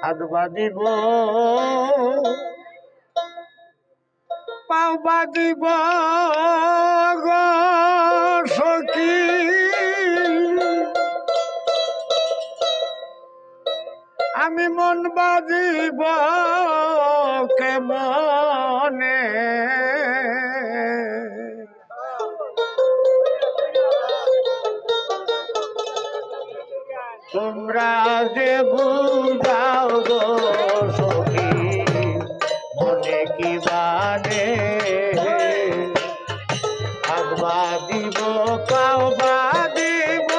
হাত বাঁধিব পাও বাঁধিব গো সখী আমি মন বাঁধিব কেমনে তোমরা যে বুঝাও গো সখী মনে কি মানে হাত বাঁধিব পাও বাঁধিব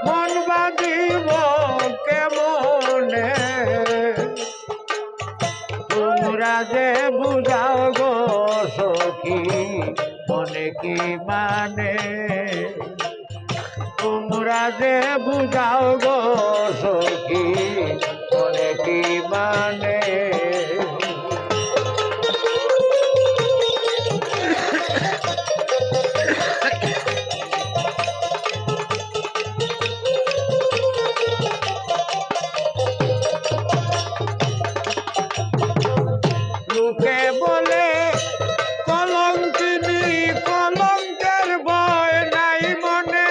মন বাঁধিব কেমনে তোমরা যে বুঝাও গো সখী মনে কি মানে তোমরা যে বুঝাও গো সখী মনে কি মানে লোকে বলে কলঙ্কিনী কলঙ্কের ভয় নাই মনে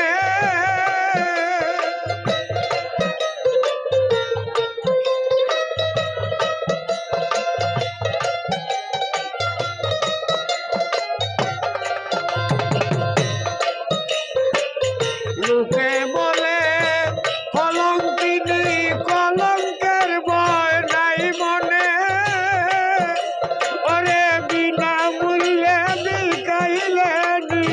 লোকে বলে কলঙ্কিনী কলঙ্কের ভয় নাই মনে ওরে বিনা মূল্যে বিকাইলেনি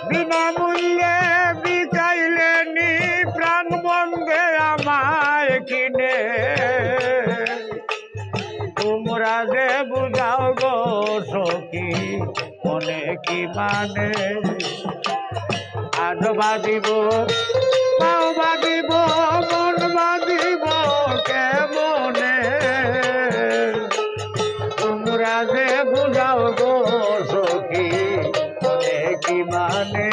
বিনা মূল্যে বিকাইলেনি প্রাণ বন্ধে আমায় কিনে তোমরা যে বুঝাও গো সখী মনে কি মানে হাত বাঁধিব পাও বাঁধিব মন বাঁধিব কেমনে তোমরা যে বুঝাও গো সখী মনে কি মানে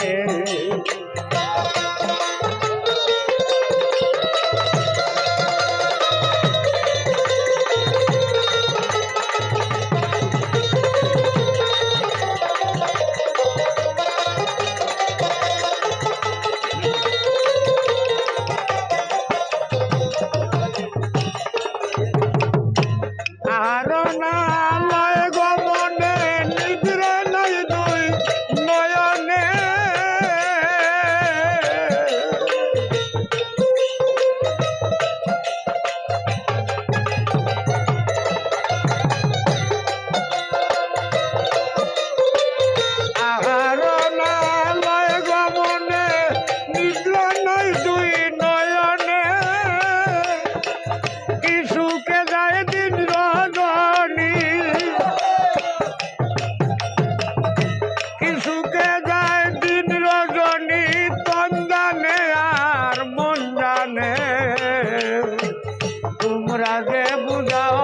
তোমরা যে বুঝাও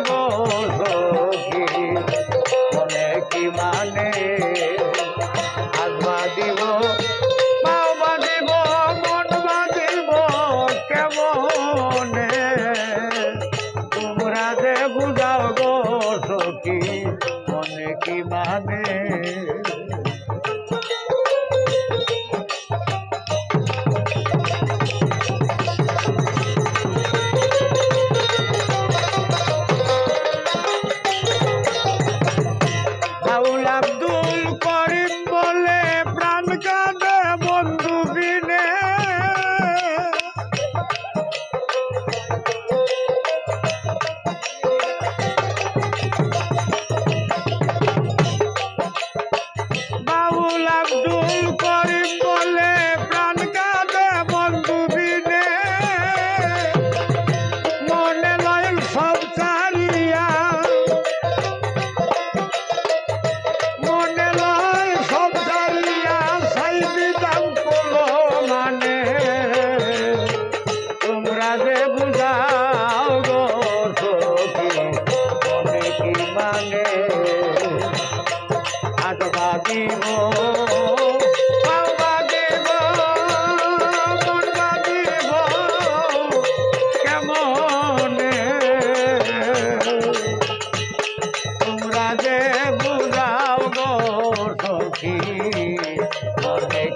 গো সখী মনে কি মানে হাত বাঁধিব পাও বাঁধিব মন বাঁধিব কেমনে তোমরা যে বুঝাও গো সখী মনে কি মানে আব্দুল করিম বলে প্রাণ কাঁদে বন্ধু বিনে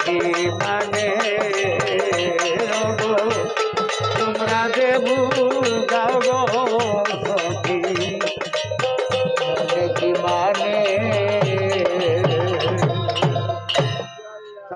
কি মানে ওগো তোমরা যে ভুল যাও গো